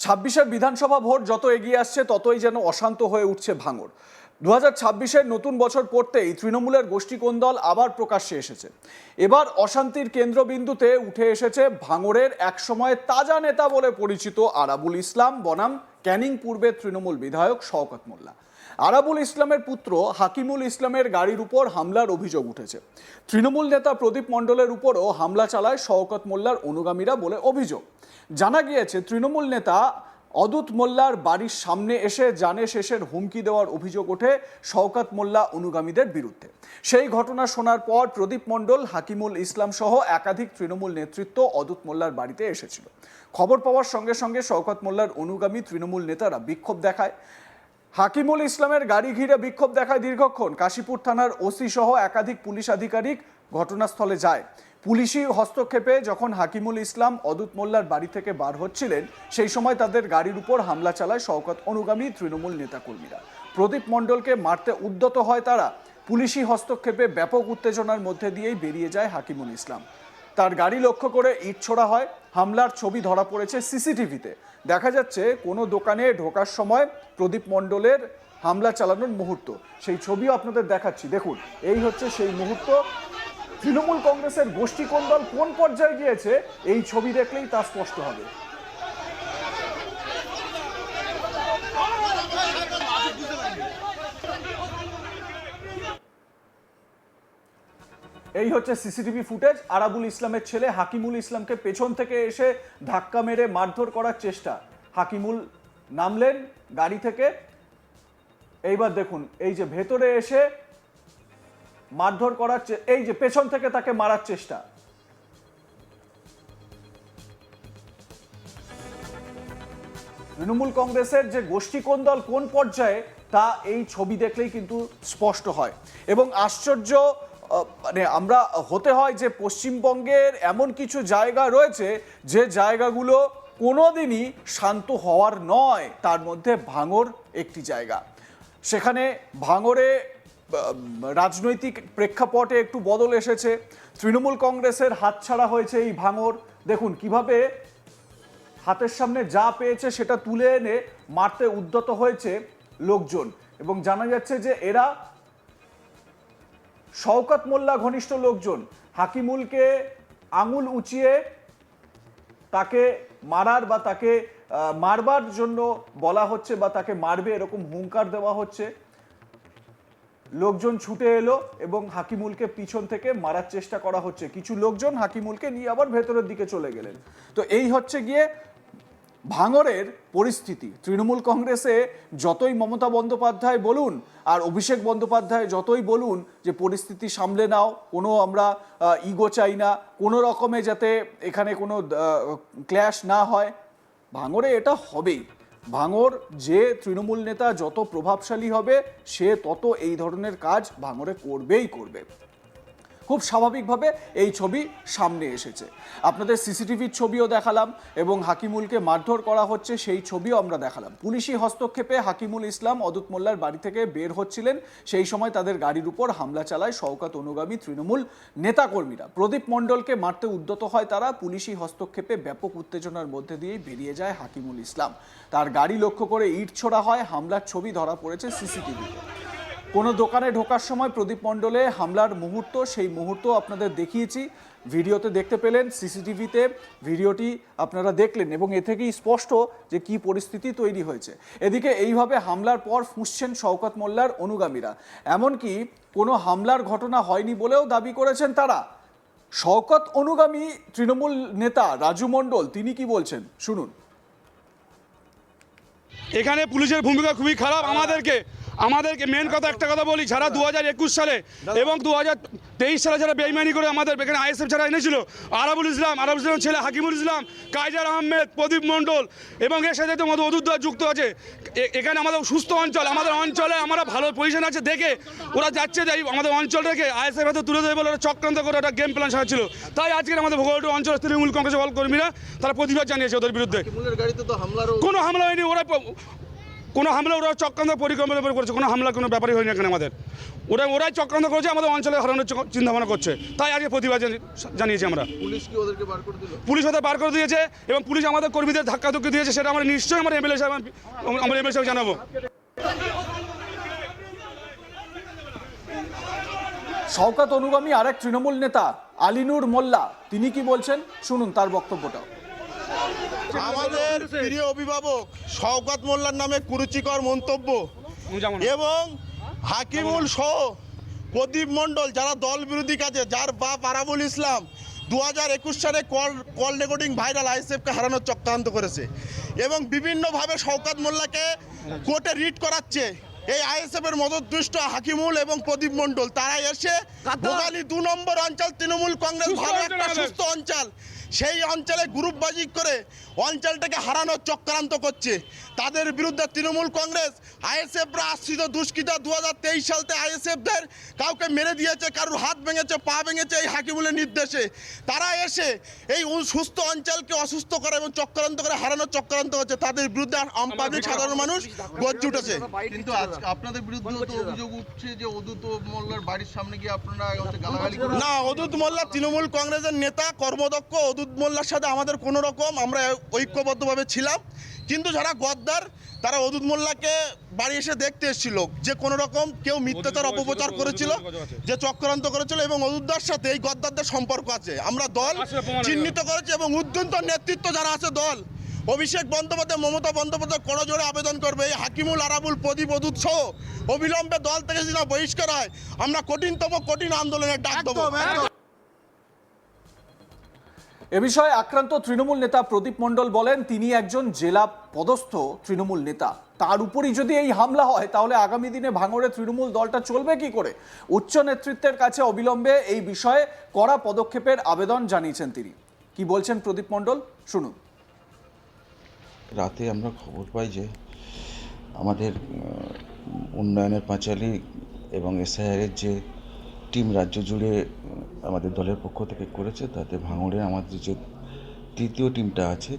ছাব্বিশের বিধানসভা ভোট যত এগিয়ে আসছে ততই যেন অশান্ত হয়ে উঠছে ভাঙড়। 2026-এর নতুন বছর পড়তেই তৃণমূলের গোষ্ঠীকোন্দল আবার প্রকাশ্যে এসেছে। এবার অশান্তির কেন্দ্রবিন্দুতে উঠে এসেছে ভাঙড়ের একসময় তাজা নেতা বলে পরিচিত আরাবুল ইসলাম বনাম ক্যানিং পূর্বের তৃণমূল বিধায়ক শওকত মোল্লা। আরাবুল ইসলামের পুত্র হাকিমুল ইসলামের গাড়ির উপর হামলার অভিযোগ উঠেছে। তৃণমূল নেতা প্রদীপ মণ্ডলের উপরও হামলা চালায় শওকত মোল্লার অনুগামীরা বলে অভিযোগ। জানা গিয়েছে তৃণমূল নেতা অদূত মোল্লার বাড়ির সামনে এসে জানে শেষের হুমকি দেওয়ার অভিযোগ ওঠে শওকত মোল্লা অনুগামীদের বিরুদ্ধে। সেই ঘটনা শোনার পর প্রদীপ মণ্ডল, হাকিমুল ইসলাম সহ একাধিক তৃণমূল নেতৃত্ব অদূত মোল্লার বাড়িতে এসেছিল। খবর পাওয়ার সঙ্গে সঙ্গে শওকত মোল্লার অনুগামী তৃণমূল নেতারা বিক্ষোভ দেখায়। হাকিমুল ইসলামের গাড়ি ঘিরে বিক্ষোভ দেখায় দীর্ঘক্ষণ। কাশীপুর থানার ওসি সহ একাধিক পুলিশ আধিকারিক ঘটনাস্থলে যায়। পুলিশি হস্তক্ষেপে যখন হাকিমুল ইসলাম অদূত মোল্লার বাড়ি থেকে বার হচ্ছিলেন, সেই সময় তাদের গাড়ির উপর হামলা চালায় শওকত অনুগামী তৃণমূল নেতাকর্মীরা। প্রদীপ মণ্ডলকে মারতে উদ্যত হয় তারা। পুলিশি হস্তক্ষেপে ব্যাপক উত্তেজনার মধ্যে দিয়েই বেরিয়ে যায় হাকিমুল ইসলাম। তার গাড়ি লক্ষ্য করে ইট ছোড়া হয়। হামলার ছবি ধরা পড়েছে সিসিটিভিতে। দেখা যাচ্ছে কোনো দোকানে ঢোকার সময় প্রদীপ মণ্ডলের হামলা চালানোর মুহূর্ত। সেই ছবিও আপনাদের দেখাচ্ছি, দেখুন। এই হচ্ছে সেই মুহূর্ত। তৃণমূল কংগ্রেসের গোষ্ঠীকোন্দল কোন পর্যায়ে গিয়েছে এই ছবি দেখলেই তা স্পষ্ট হবে। এই হচ্ছে সিসিটিভি ফুটেজ। আরাবুল ইসলামের ছেলে হাকিমুল ইসলামকে পেছন থেকে এসে ধাক্কা মেরে মারধর করার চেষ্টা। হাকিমুল নামলেন গাড়ি থেকে। এইবার দেখুন, এই যে ভেতরে এসে মারধর করার, এই যে পেছন থেকে তাকে মারার চেষ্টা। তৃণমূল কংগ্রেসের যে গোষ্ঠীকোন্দল কোন পর্যায়ে তা এই ছবি দেখলেই কিন্তু স্পষ্ট হয়। এবং আশ্চর্য মানে আমরা হতে হয় যে পশ্চিমবঙ্গের এমন কিছু জায়গা রয়েছে যে জায়গাগুলো কোনোদিনই শান্ত হওয়ার নয়। তার মধ্যে ভাঙড় একটি জায়গা। সেখানে ভাঙড়ে রাজনৈতিক প্রেক্ষাপটে একটু বদল এসেছে। তৃণমূল কংগ্রেসের হাতছাড়া হয়েছে এই ভাঙড়। দেখুন কিভাবে হাতের সামনে যা পেয়েছে সেটা তুলে এনে মারতে উদ্যত হয়েছে লোকজন। এবং জানা যাচ্ছে যে এরা শওকত মোল্লা ঘনিষ্ঠ লোকজন। হাকিমুলকে আঙুল উঁচিয়ে তাকে মারার বা তাকে মারবার জন্য বলা হচ্ছে বা তাকে মারবে এরকম হুঙ্কার দেওয়া হচ্ছে। লোকজন ছুটে এলো এবং হাকিমুলকে পিছন থেকে মারার চেষ্টা করা হচ্ছে। কিছু লোকজন হাকিমুলকে নিয়ে আবার ভেতরের দিকে চলে গেলেন। তো এই হচ্ছে গিয়ে ভাঙড়ের পরিস্থিতি। তৃণমূল কংগ্রেসে যতই মমতা বন্দ্যোপাধ্যায় বলুন আর অভিষেক বন্দ্যোপাধ্যায় যতই বলুন যে পরিস্থিতি সামলে নাও, কোনো আমরা ইগো চাই না, কোনো রকমে যাতে এখানে কোনো ক্ল্যাশ না হয়, ভাঙড়ে এটা হবেই। ভাঙড় যে তৃণমূল নেতা যত প্রভাবশালী হবে সে তত এই ধরনের কাজ ভাঙড়ে করবেই করবে। খুব স্বাভাবিকভাবে এই ছবি সামনে এসেছে। আপনাদের সিসিটিভির ছবিও দেখালাম এবং হাকিমুলকে মারধর করা হচ্ছে সেই ছবিও আমরা দেখালাম। পুলিশি হস্তক্ষেপে হাকিমুল ইসলাম অদূত মোল্লার বাড়ি থেকে বের হচ্ছিলেন, সেই সময় তাদের গাড়ির উপর হামলা চালায় শওকত অনুগামী তৃণমূল নেতাকর্মীরা। প্রদীপ মণ্ডলকে মারতে উদ্যত হয় তারা। পুলিশি হস্তক্ষেপে ব্যাপক উত্তেজনার মধ্যে দিয়েই বেরিয়ে যায় হাকিমুল ইসলাম। তার গাড়ি লক্ষ্য করে ইট ছোড়া হয়। হামলার ছবি ধরা পড়েছে সিসিটিভিতে। কোনো দোকানে ঢোকার সময় প্রদীপ মণ্ডলে হামলার মুহূর্ত, সেই মুহূর্ত আপনাদের দেখিয়েছি, ভিডিওতে দেখতে পেলেন, সিসিটিভিতে ভিডিওটি আপনারা দেখলেন এবং এ থেকেই স্পষ্ট যে কি পরিস্থিতি তৈরি হয়েছে। এদিকে এইভাবে হামলার পর ফুঁসছেন শওকত মোল্লার অনুগামীরা। এমনকি কোনো হামলার ঘটনা হয়নি বলেও দাবি করেছেন তারা। শওকত অনুগামী তৃণমূল নেতা রাজু মণ্ডল তিনি কি বলছেন শুনুন। এখানে পুলিশের ভূমিকা খুবই খারাপ। আমাদেরকে মেন কথা একটা কথা বলি, যারা 2021 সালে এবং 2023 সালে যারা বেইমানি করে আমাদের এখানে আইএসএফ যারা এনেছিল, আরাবুল ইসলাম ছেলে হাকিমুল ইসলাম, কাইজার আহমেদ, প্রদীপ মণ্ডল এবং এর সাথে আমাদের অদূত যুক্ত আছে। এখানে আমাদের সুস্থ অঞ্চল, আমাদের অঞ্চলে আমরা ভালো পজিশন আছে দেখে ওরা যাচ্ছে যে আমাদের অঞ্চলটাকে আইএসএফ হাতে তুলে দেবে বলে ওরা চক্রান্ত করে একটা গেম প্ল্যান সাজাচ্ছিল। তাই আজকে আমাদের ভোগলটু অঞ্চল তৃণমূল কংগ্রেসের কর্মীরা তারা প্রতিবাদ জানিয়েছে ওদের বিরুদ্ধে। কোনো হামলা হয়নি। ওরা কোনো হামলা ওরা চক্রান্ত পরিকল্পনা করে করেছে, কোনো হামলা কোনো ব্যাপারই হয়নি এখানে আমাদের। ওরাই চক্রান্ত করেছে, আমাদের অঞ্চলে হারানোর চিন্তা ভাবনা করছে, তাই আজকে প্রতিবাদ জানিয়েছি আমরা। পুলিশ কি ওদেরকে বার করে দিল? পুলিশ ওদের বার করে দিয়েছে এবং পুলিশ আমাদের কর্মীদের ধাক্কাধুক্কি দিয়েছে, সেটা আমরা নিশ্চয়ই আমরা এমএলএ সাহেব জানাবো। শওকত অনুগামী আরেক তৃণমূল নেতা আলিনুর মোল্লা, তিনি কি বলছেন শুনুন তার বক্তব্যটা। আমাদের প্রিয় অভিভাবক শওকত মোল্লার নামে কুরুচিকর মন্তব্য এবং হাকিমুল সহ প্রদীপ মণ্ডল, যারা দল বিরোধী কাজে, যার বাপ আরাবুল ইসলাম 2021 সালে কল রেকর্ডিং ভাইরাল আইএসএফকে হারানোর চক্রান্ত করেছে এবং বিভিন্নভাবে শওকত মোল্লাকে কোর্টে রিট করাচ্ছে। এই আইএসএফ এর মদতদুষ্ট হাকিমুল এবং প্রদীপ মণ্ডল, তারা এসে ভোগালী 2 নম্বর অঞ্চল তৃণমূল কংগ্রেস ভালো একটা সুস্থ অঞ্চল, সেই অঞ্চলে গ্রুপবাজি করে অঞ্চলটাকে হারানোর চক্রান্ত করছে। তাদের বিরুদ্ধে তৃণমূল কংগ্রেস আইএসএফরা আশ্রিত দুষ্কৃতা 2023 সালতে আইএসএফদের কাউকে মেরে দিয়েছে, কারোর হাত ভেঙেছে, পা ভেঙেছে এই হাকিমুলের নির্দেশে। তারা এসে এই সুস্থ অঞ্চলকে অসুস্থ করে এবং চক্রান্ত করে হারানোর চক্রান্ত হচ্ছে। তাদের বিরুদ্ধে পাবলিক সাধারণ মানুষ গর্জে উঠেছে। কিন্তু আপনাদের বিরুদ্ধে তো অভিযোগ উঠছে যে অদূত মোল্লার বাড়ির সামনে গিয়ে আপনারা গালাগালি করেন। না, অদূত মোল্লা তৃণমূল কংগ্রেসের নেতা কর্মদক্ষ। অদূত মোল্লার সাথে আমাদের কোনো রকম আমরা ঐক্যবদ্ধভাবে ছিলাম, কিন্তু যারা গদ্দার তারা অদূত মোল্লাকে বাড়ি এসে দেখতে এসেছিল, যে কোনো রকম কেউ মিথ্যাচার অপপ্রচার করেছিল, যে চক্রান্ত করেছিল এবং অদূতদার সাথে এই গদ্দারদের সম্পর্ক আছে। আমরা দল চিহ্নিত করেছি এবং উদ্যন্ত নেতৃত্ব যারা আছে দল, অভিষেক বন্দ্যোপাধ্যায়, মমতা বন্দ্যোপাধ্যায় করজোড়ে আবেদন করবে এই হাকিমুল, আরাবুল, প্রদীপ, অদূত সহ অবিলম্বে দল থেকে যদি না বহিষ্কার হয় আমরা কঠিন আন্দোলনের ডাক দেবো। এ বিষয়ে আক্রান্ত তৃণমূল নেতা প্রদীপ মণ্ডল বলেন, তিনি একজন জেলা পদস্থ তৃণমূল নেতা, তার উপরই যদি এই হামলা হয় তাহলে আগামী দিনে ভাঙড়ে তৃণমূল দলটা চলবে কি করে। উচ্চ নেতৃত্বের কাছে অবিলম্বে এই বিষয়ে কড়া পদক্ষেপের আবেদন জানিয়েছেন তিনি। কি বলছেন প্রদীপ মণ্ডল শুনুন। রাতে আমরা খবর পাই যে আমাদের উন্নয়নের পাঁচালী এবং এসআইআরের যে টিম রাজ্য জুড়ে আমাদের দলের পক্ষ থেকে করেছে, তাতে ভাঙড়ে আমাদের যে তৃতীয় টিমটা আছে,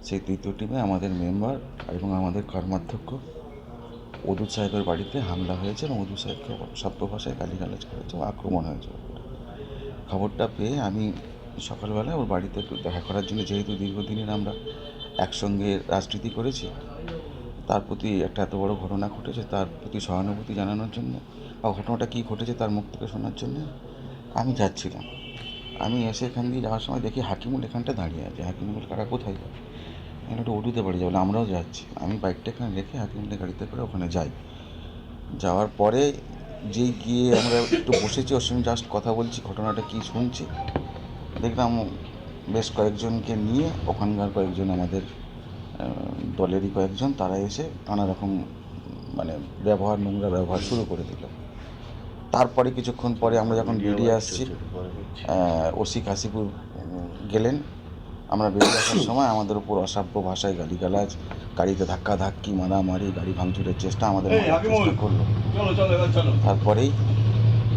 সেই তৃতীয় টিমে আমাদের মেম্বার এবং আমাদের কর্মাধ্যক্ষ অদূত সাহেবের বাড়িতে হামলা হয়েছে এবং অদূত সাহেবকে শব্দ ভাষায় গালিগালাজ করেছে, আক্রমণ হয়েছে। খবরটা পেয়ে আমি সকালবেলা ওর বাড়িতে একটু দেখা করার জন্য, যেহেতু দীর্ঘদিনের আমরা একসঙ্গে রাজনীতি করেছি, তার প্রতি একটা এত বড় ঘটনা ঘটেছে, তার প্রতি সহানুভূতি জানানোর জন্য বা ঘটনাটা কী ঘটেছে তার মুখ থেকে শোনার জন্য আমি যাচ্ছিলাম। আমি এসে এখান দিয়ে যাওয়ার সময় দেখি হাকিমুল এখানটা দাঁড়িয়ে আছে। হাকিমুল কারা কোথায় যাবে, এখানে একটু অদূতে বাড়ি যাবো, আমরাও যাচ্ছি। আমি বাইকটা এখানে রেখে হাকিমুলের গাড়িতে করে ওখানে যাই। যাওয়ার পরে যেই গিয়ে আমরা একটু বসেছি, ওর সঙ্গে জাস্ট কথা বলছি, ঘটনাটা কী শুনছি, দেখলাম বেশ কয়েকজনকে নিয়ে ওখানকার কয়েকজন আমাদের দলেরই কয়েকজন, তারা এসে নানা রকম নোংরা ব্যবহার শুরু করে দিল। তারপরে কিছুক্ষণ পরে আমরা যখন বেরিয়ে আসছি, ওসি কাশীপুর গেলেন, আমরা বেরিয়ে আসার সময় আমাদের উপর অসভ্য ভাষায় গালিগালাজ, গাড়িতে ধাক্কাধাক্কি, মারামারি, গাড়ি ভাঙচুরের চেষ্টা আমাদের করলো। তারপরেই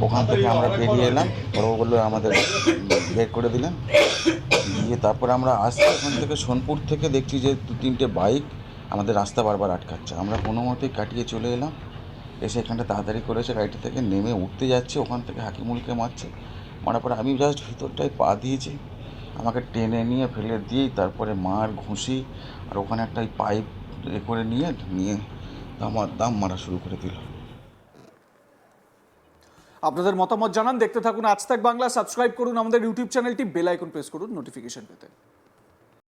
ওখান থেকে আমরা বেরিয়ে এলাম, ওরাও বললো আমাদের বের করে দিলেন। দিয়ে তারপরে আমরা আসছি ওখান থেকে, সোনপুর থেকে দেখছি যে 2-3টে বাইক আমাদের রাস্তা বারবার আটকাচ্ছে। আমরা কোনো মতেই কাটিয়ে চলে এলাম, এসে এখানটা তাড়াতাড়ি করেছে, গাড়িটা থেকে নেমে উঠতে যাচ্ছে, ওখান থেকে হাকিমুলকে মারছে। মারার পরে আমি জাস্ট ভিতরটায় পা দিয়েছি, আমাকে টেনে নিয়ে ফেলে দিয়েই তারপরে মার ঘুষি আর ওখানে একটা পাইপ করে নিয়ে দাম মারা শুরু করে দিল। আপনাদের মতামত জানান, দেখতে থাকুন আজ তাক বাংলা, সাবস্ক্রাইব করুন আমাদের ইউটিউব চ্যানেলটি, বেল আইকন প্রেস করুন নোটিফিকেশন পেতে।